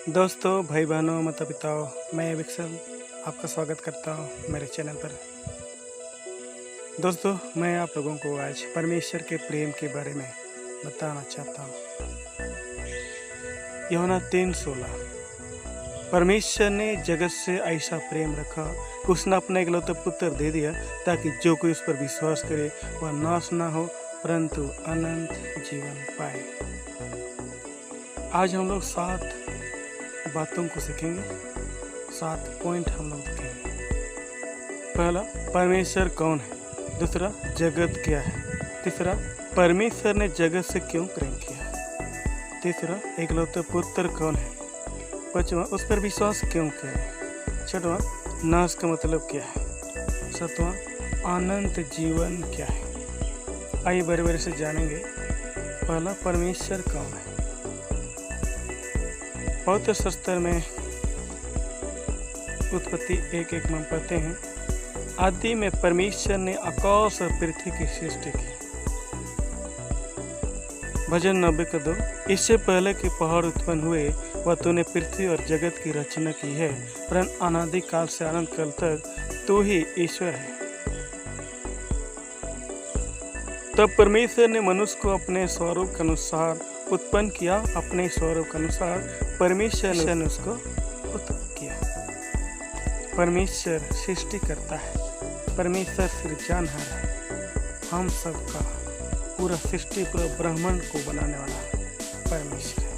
दोस्तों, भाई बहनों, माता पिताओं, मैं विक्सल आपका स्वागत करता हूँ मेरे चैनल पर। दोस्तों, मैं आप लोगों को आज परमेश्वर के प्रेम के बारे में बताना चाहता हूँ। यूहन्ना 3:16। परमेश्वर ने जगत से ऐसा प्रेम रखा कि उसने अपना इकलौता पुत्र दे दिया ताकि जो कोई उस पर विश्वास करे वह नाश ना हो परंतु अनंत जीवन पाए। आज हम लोग 7 बातों को सीखेंगे, 7 पॉइंट हम लोग देखेंगे। पहला, परमेश्वर कौन है। दूसरा, जगत क्या है। तीसरा, परमेश्वर ने जगत से क्यों प्रेम किया। तीसरा, इकलौते पुत्र कौन है। पांचवा, उस पर विश्वास क्यों करें। छठवां, नाश का मतलब क्या है। सातवां, अनंत जीवन क्या है। आइए बारी बारी से जानेंगे। पहला, परमेश्वर कौन है। पवित्र शास्त्र में उत्पत्ति 1:1 में पढ़ते हैं, आदि में परमेश्वर ने आकाश और पृथ्वी की सृष्टि की। भजन 90:2। इससे पहले कि पहाड़ उत्पन्न हुए वह तूने पृथ्वी और जगत की रचना की है, परंतु अनादि काल से अनंत काल तक तू ही ईश्वर है। तब परमेश्वर ने मनुष्य को अपने स्वरूप के अनुसार उत्पन्न किया। अपने स्वरूप के अनुसार परमेश्वर ने उसको उत्पन्न किया। परमेश्वर सृष्टि करता है। परमेश्वर सृजनहार है। हम सबका पूरा सृष्टि, पूरा ब्रह्मांड को बनाने वाला परमेश्वर है।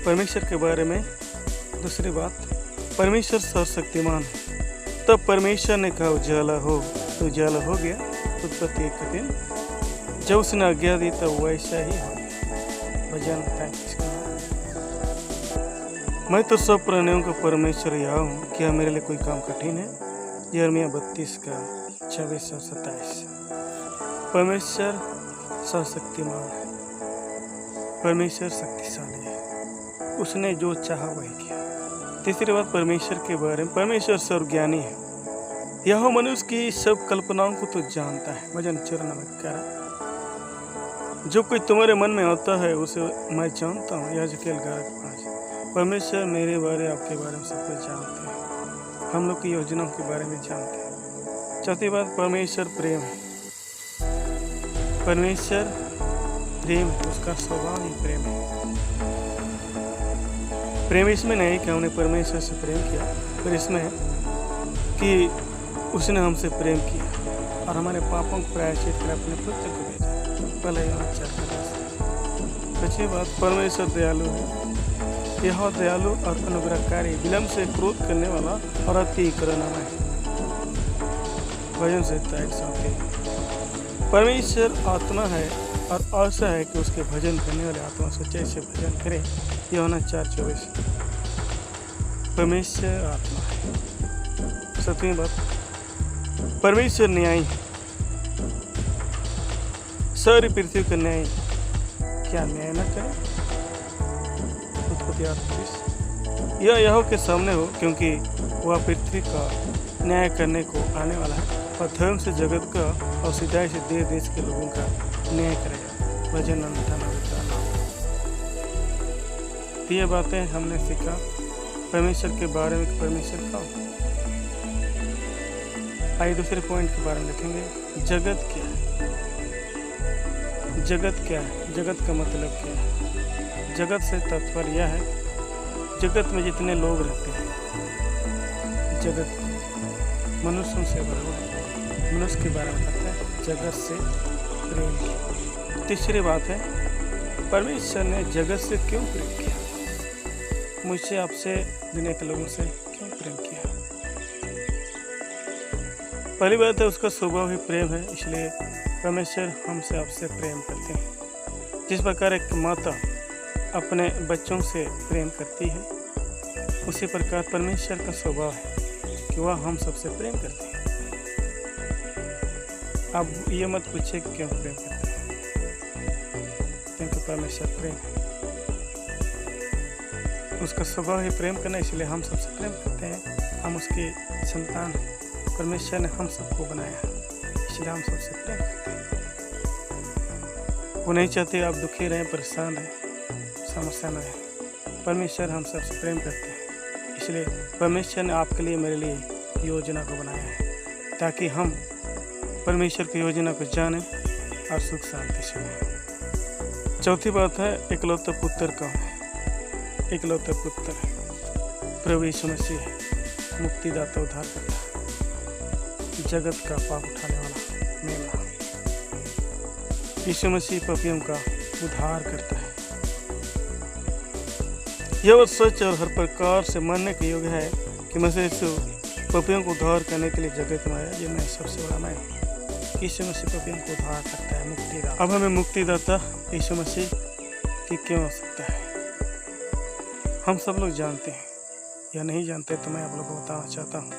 परमेश्वर के बारे में दूसरी बात, परमेश्वर सर्वशक्तिमान है। तब परमेश्वर ने कहा उजाला हो, तो उजाला हो गया। उत्पत्ति 1:3। जब उसने आज्ञा दी तब वैसा ही हो गया। भजन 33 का। मैं तो सब प्राणियों का परमेश्वर यह हूँ, क्या मेरे लिए कोई काम कठिन है। यिर्मयाह 32 का 26 और 27। परमेश्वर सर्वशक्तिमान है। परमेश्वर शक्तिशाली है। उसने जो चाहा वही किया। तीसरी बात, परमेश्वर के बारे में, परमेश्वर सर्वज्ञानी है। यह मनुष्य की सब कल्पनाओं को तो जानता है। भजन 94। जो कोई तुम्हारे मन में आता है उसे मैं जानता हूँ। याजकेल 11:5। परमेश्वर मेरे बारे, आपके बारे में सब कुछ जानते हैं। हम लोग की योजनाओं के बारे में जानते हैं। चौथी बात, परमेश्वर प्रेम है। परमेश्वर प्रेम, उसका स्वभाव ही प्रेम है। प्रेम इसमें नहीं कि हमने परमेश्वर से प्रेम किया, पर इसमें है कि उसने हमसे प्रेम किया और हमारे पापों को प्रायश्चित कर अपने पुत्र को भेजा। पहला यूहन्ना 4:10। अच्छी बात, परमेश्वर दयालु है। यह दयालु और अनुग्रहकारी, विलंब से क्रोध करने वाला और अति करुणामय है। भजन 103। परमेश्वर आत्मा है और ऐसा है कि उसके भजन करने वाले आत्मा सच्चाई से भजन करें। यूहन्ना 4:24। परमेश्वर आत्मा है। सातवीं बात, परमेश्वर न्यायी है। सारी पृथ्वी का न्याय, क्या न्याय न करे। उत्पत्ति 8:30। यह यहोवा के सामने हो, क्योंकि वह पृथ्वी का न्याय करने को आने वाला है और धर्म से जगत का और सच्चाई से देश देश के लोगों का न्याय करेगा। भजन 98। ये बातें हमने सीखा परमेश्वर के बारे में। परमेश्वर कौन है। आइए दूसरे पॉइंट के बारे में देखेंगे। जगत क्या है। जगत क्या है। जगत का मतलब क्या है। जगत से तात्पर्य यह है, जगत में जितने लोग रहते हैं, जगत मनुष्यों से भरा हुआ, मनुष्य के बारे में कहते हैं जगत से प्रेम। तीसरी बात है, परमेश्वर ने जगत से क्यों प्रेम किया। मुझसे, आपसे, दुनिया के लोगों से क्यों प्रेम किया। पहली बात है, उसका स्वभाव ही प्रेम है, इसलिए परमेश्वर हमसे, आपसे प्रेम करते हैं। जिस प्रकार एक माता अपने बच्चों से प्रेम करती है, उसी प्रकार परमेश्वर का स्वभाव है कि वह हम सबसे प्रेम करते हैं। अब ये मत पूछिए कि क्यों प्रेम करते हैं, क्योंकि परमेश्वर प्रेम है। उसका स्वभाव ही प्रेम करना, इसलिए हम सबसे प्रेम करते हैं। हम उसके संतान हैं। परमेश्वर ने हम सबको बनाया, इसलिए हम सबसे प्रेम करते हैं। वो नहीं चाहते आप दुखी रहें, परेशान रहें, समस्या में रहें। परमेश्वर हम सबसे प्रेम करते हैं, इसलिए परमेश्वर ने आपके लिए मेरे लिए योजना को बनाया है ताकि हम परमेश्वर की योजना को जानें और सुख शांति से रहें। चौथी बात है इकलौता पुत्र कौन है? इकलौता पुत्र प्रभु यीशु मसीह है, मुक्तिदाता, उद्धारकर्ता, जगत का पाप उठाने वाला मेमना। यीशु मसीह पापियों का उद्धार करता है। यह बात सच और हर प्रकार से मानने के योग्य है कि मसीह यीशु पापियों को उद्धार करने के लिए जगत में आया, जिनमें सबसे बड़ा मैं। यीशु मसीह पापियों को उद्धार करता है, मुक्तिदाता। अब हमें मुक्तिदाता यीशु मसीह की क्यों आवश्यकता है? हम सब लोग जानते हैं या नहीं जानते, तो मैं आप लोगों को बताना चाहता हूँ।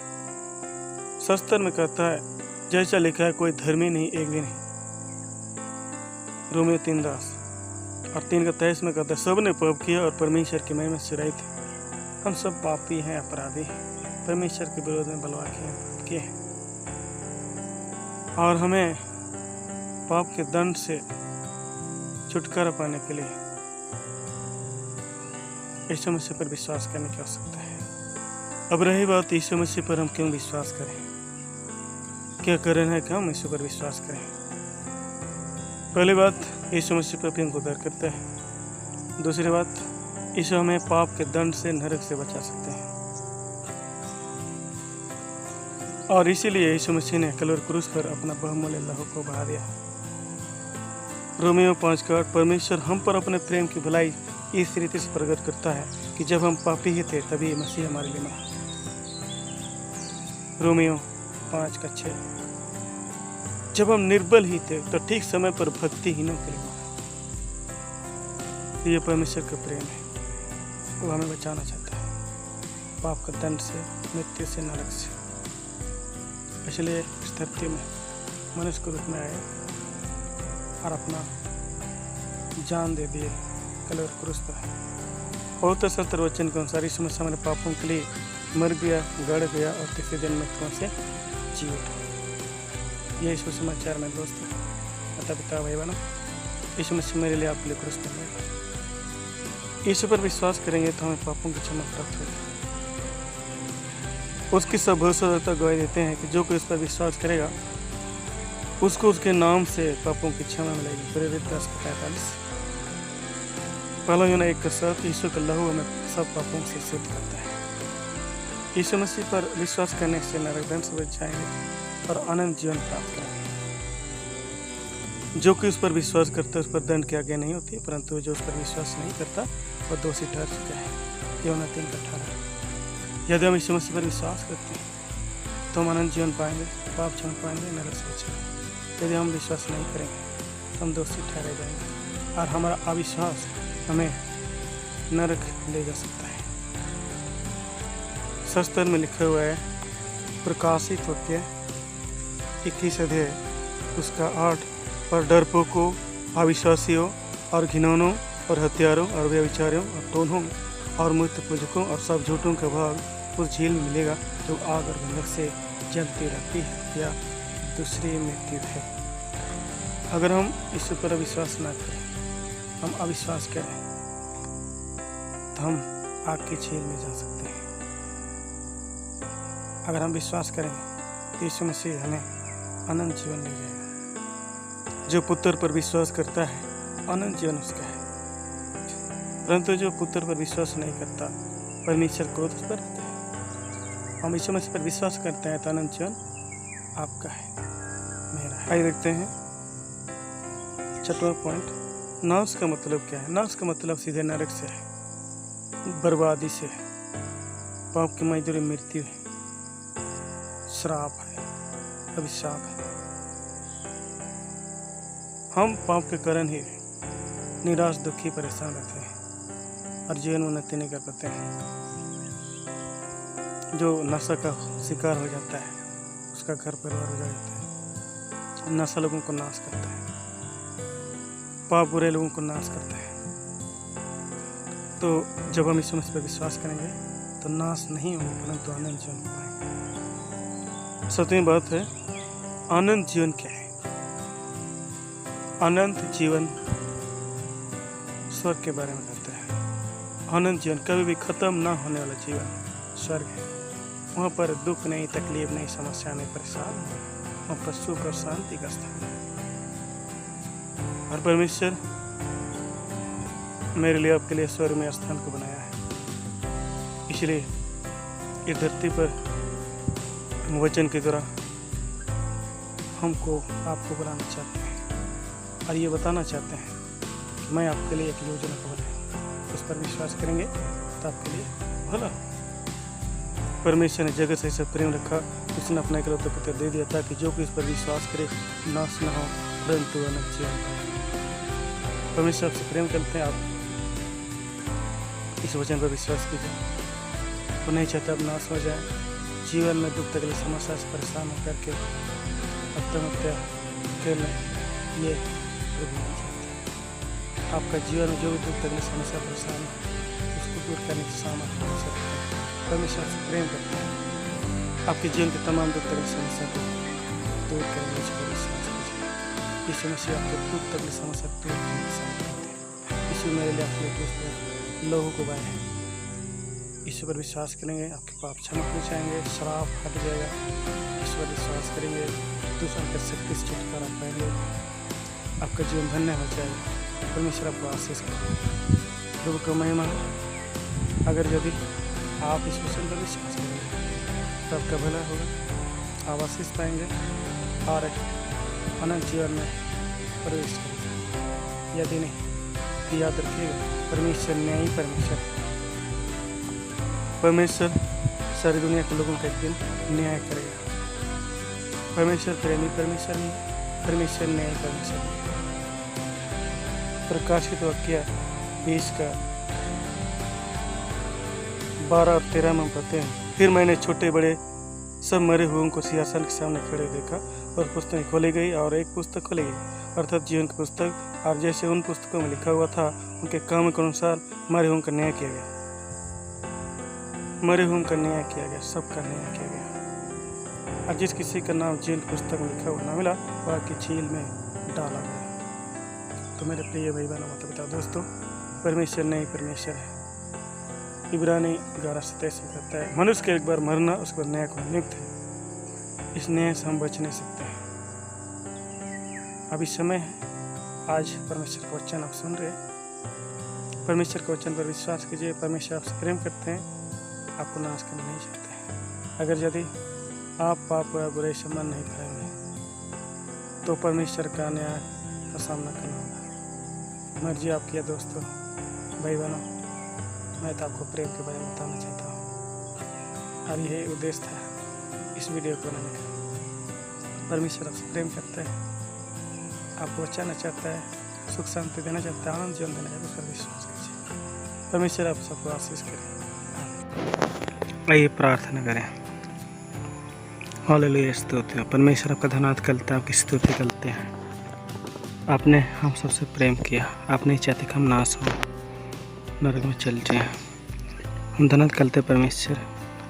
शास्त्र में कहता है, जैसा लिखा है, कोई धर्मी नहीं, एक भी नहीं। रोमियो 3:10 और 3:23 में कहता है, सब ने पाप किया और परमेश्वर की महिमा से रहित थे। हम सब पापी हैं, अपराधी हैं, परमेश्वर के विरोध में बलवा किए हैं और हमें पाप के दंड से छुटकारा पाने के लिए यीशु मसीह पर विश्वास करने की आवश्यकता है। अब रही बात यीशु मसीह पर हम क्यों विश्वास करें, क्या कारण है कि हम यीशु पर विश्वास करें? पहली बात, यीशु मसीह पापियों को उद्धार करता है। दूसरी बात, यीशु हमें पाप के दंड से, नरक से बचा सकते हैं और इसीलिए यीशु मसीह ने कलवरी क्रूस पर अपना बहुमूल्य लहू को बहा दिया। रोमियो 5:8 परमेश्वर हम पर अपने प्रेम की भलाई इस रीति से प्रकट करता है कि जब हम पापी ही थे तभी मसीह हमारे लिए मरा। रोमियो 5:6 जब हम निर्बल ही थे तो ठीक समय पर भक्तिहीनों के लिए मरा। ये परमेश्वर का प्रेम है, वो हमें बचाना चाहता है पाप का दंड से, मृत्यु से, नरक से। इसलिए इस धरती में मनुष्य के रूप में आए और अपना जान दे दिए कलवरी क्रूस पर। पवित्र शास्त्र वचन के अनुसार यीशु मसीह हमारे पापों के लिए मर गया, गड़ गया और तीसरे दिन मृत्युओं से जी उठा। यही सुसमाचार में दोस्त, माता पिता, भाई बहनों, यीशु मसीह मेरे लिए, आपके लिए क्रूस पर मरा। यीशु पर विश्वास करेंगे तो हमें पापों की क्षमा प्राप्त होगी। उसकी सब भरोसेदारता गवाही देते हैं कि जो कोई उस पर विश्वास करेगा उसको उसके नाम से पापों की क्षमा मिलेगी। प्रेरित 10:45। पहला यूहन्ना 1:7 यीशु का लहू हमें सब पापों से शुद्ध करता है। यीशु मसीह पर विश्वास करने से नरक दंड से बच जाएंगे और अनंत जीवन प्राप्त करेंगे। जो कि उस पर विश्वास करता है उस पर दंड की आज्ञा नहीं होती, परंतु जो उस पर विश्वास नहीं करता वह दोषी ठहर चुका है। यूहन्ना 3:18। यदि हम यीशु मसीह पर विश्वास करते हैं तो हम अनंत जीवन पाएंगे, पाप क्षमा पाएंगे, नरक से बचेंगे। यदि हम विश्वास नहीं करेंगे तो हम दोषी ठहरे जाएंगे और हमारा अविश्वास हमें नरक ले जा सकता है। शास्त्र में लिखा हुआ है, प्रकाशित वाक्य 21 अध्याय उसका 8, पर डरपोकों, अविश्वासियों और घिनौनों और हत्यारों और व्यभिचारियों और टोन्हों और मूर्ति पूजकों और सब झूठों का भाग उस झील में मिलेगा जो आग और गंधक से जलती रहती है, या दूसरी मृत्यु है। अगर हम यीशु पर विश्वास न करें, हम अविश्वास करें, तो हम आग की झील में जा सकते हैं। अगर हम विश्वास करेंगे तो यीशु मसीह हमें अनंत जीवन ले जाएगा। जो पुत्र पर विश्वास करता है अनंत जीवन उसका है, परंतु जो पुत्र पर विश्वास नहीं करता परमेश्वर क्रोध उस पर रहता है। हम यीशु मसीह पर विश्वास करते हैं तो अनंत जीवन आपका है, मेरा है। आइए देखते हैं 6वां पॉइंट, नाश का मतलब क्या है? नाश का मतलब सीधे नरक से है, बर्बादी से है। पाप की मजदूरी मृत्यु है, श्राप है, अभिशाप है। हम पाप के कारण ही निराश, दुखी, परेशान रहते हैं और जीवन में उन्नति नहीं कर पाते हैं। जो नशा का शिकार हो जाता है उसका घर परिवार हो जाता है। नशा लोगों को नाश करता है, पाप बुरे लोगों को नाश करता है। तो जब हम यीशु मसीह पर विश्वास करेंगे तो नाश नहीं होंगे परंतु अनंत जीवन पाएंगे। 7वीं बात है, अनंत जीवन क्या है? अनंत जीवन स्वर्ग के बारे में कहते हैं। अनंत जीवन, कभी भी खत्म ना होने वाला जीवन स्वर्ग है। वहाँ पर दुख नहीं, तकलीफ नहीं, समस्या नहीं, परेशान नहीं, वहाँ पर सुख और शांति का स्थान है। और परमेश्वर मेरे लिए आपके लिए स्वर्ग में स्थान को बनाया है। इसलिए इस धरती पर वचन की तरह हमको आपको बनाना चाहते हैं और ये बताना चाहते हैं कि मैं आपके लिए एक योजना को बनाया, उस पर विश्वास करेंगे तो आपके लिए भला। परमेश्वर ने जगत से ऐसा प्रेम रखा, उसने अपना इकलौता पुत्र दे दिया ताकि जो कोई इस पर विश्वास करे नाश न हो परंतु अनंत जीवन पाए। परमेश्वर आपसे प्रेम करते हैं, आप इस वचन पर विश्वास कीजिए। वो नहीं चाहता आप नाश हो जाए, जीवन में दुख तकलीफ समस्या से परेशान होकर के आत्महत्या कर लें, ये प्रभु नहीं चाहते। आपका जीवन में जो भी दुख तकलीफ समस्या परेशान है उसको दूर करने की सामर्थ्य परमेश्वर आपसे प्रेम करते हैं। आपके जीवन के तमाम दुख तकलीफ समस्या को दूर करने पर विश्वास कीजिए। यीशु मसीह आपको दुख तकलीफ समस्या दूर करने की सामर्थ्य है। यीशु मेरे लिए आपके लोगों को बाए हैं। ईश्वर पर विश्वास करेंगे, आपके पाप क्षमा हो जाएंगे, शराब हट जाएगा। ईश्वर पर विश्वास करेंगे, दूसरों की शक्ति से छुटकारा पाएंगे, आपका जीवन धन्य हो जाएगा। परमेश्वर आपको आशीष करें। प्रभु को महिमा। अगर यदि आप इस वचन पर विश्वास करेंगे तो आपका भला होगा, आप आशीष पाएंगे और अनंत जीवन में प्रवेश करेंगे। यदि नहीं तो याद रखिएगा, परमेश्वर न्यायी परमेश्वर। परमेश्वर सारी दुनिया के लोगों का एक दिन न्याय करेगा। परमेश्वर प्रेमी परमेश्वर नहीं, परमेश्वर न्यायी परमेश्वर नहीं। प्रकाशित वाक्य 20 का 12 और 13 में पढ़ते हैं। फिर मैंने छोटे बड़े सब मरे हुओं को सिंहासन के सामने खड़े देखा और पुस्तकें खोली गई और एक पुस्तक खोली गई अर्थात जीवन की पुस्तक। और जैसे उन पुस्तकों में लिखा हुआ था उनके काम के अनुसार मरे हुओं का न्याय किया गया। मरे हुओं का न्याय किया गया, सबका न्याय किया गया। और जिस किसी का नाम जीवन की पुस्तक में लिखा हुआ ना मिला वह की झील में डाला गया। तो मेरे प्रिय भाई बहनों माता पिता दोस्तों, परमेश्वर नहीं परमेश्वर है। इब्रानी 11:27 में कहता है, मनुष्य के एक बार मरना उसके बाद न्याय को नियुक्त है। इस न्याय से हम बच नहीं सकते हैं। अभी समय है, आज परमेश्वर का वचन आप सुन रहे हैं। परमेश्वर के वचन पर विश्वास कीजिए। परमेश्वर आपसे प्रेम करते हैं, आपको नाश करना नहीं चाहते हैं। अगर यदि आप पाप या बुराई से मन नहीं करेंगे तो परमेश्वर का न्याय का सामना करना होगा। मर्जी आपकी है दोस्तों, भाई बहनों, मैं तो आपको प्रेम के बारे में बताना चाहता हूँ और यही उद्देश्य था इस वीडियो को बनाने का। परमेश्वर आपसे प्रेम करता है, आपको बचाना चाहता है, सुख शांति देना चाहता है, आनंद जीवन देना चाहता है। उस पर विश्वास कीजिए। परमेश्वर आप सबको आशीष करें। आइए प्रार्थना करें। हालेलुया, स्तुति। परमेश्वर आपका धन्यवाद करते हैं, आपकी स्तुति करते हैं। आपने हम सबसे प्रेम किया, आप नहीं चाहते कि हम नाश हों, नरक में चल जाएं। हम धन्यवाद करते परमेश्वर,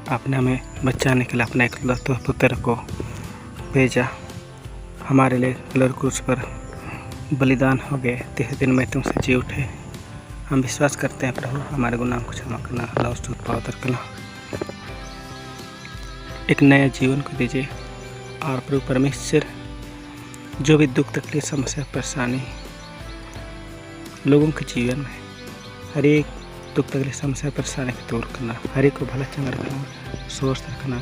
आपने हमें बचाने के लिए अपने इकलौते पुत्र को भेजा, हमारे लिए गलत क्रूस पर बलिदान हो गए, तीसरे दिन में तुमसे जी उठे। हम विश्वास करते हैं प्रभु, हमारे गुनाह को क्षमा करना, लौट पावतर करना, एक नया जीवन को दीजिए। और प्रभु परमेश्वर, जो भी दुख तकलीफ समस्या परेशानी लोगों के जीवन में, हर एक दुख तकलीफ समस्या परेशानी को दूर करना, हर एक को भला चंगा रखना, स्वस्थ रखना,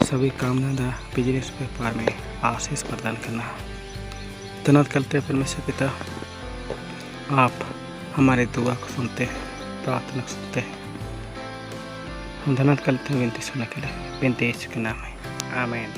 सभी काम धंधा बिजनेस व्यापार में आशीष प्रदान करना। धन्यवाद करते हैं परमेश्वर पिता, आप हमारे दुआ को सुनते हैं, प्रार्थना सुनते हैं। हम धन्यवाद करते हैं विनती सुनने के लिए, विनती यीशु के नाम में, आमीन।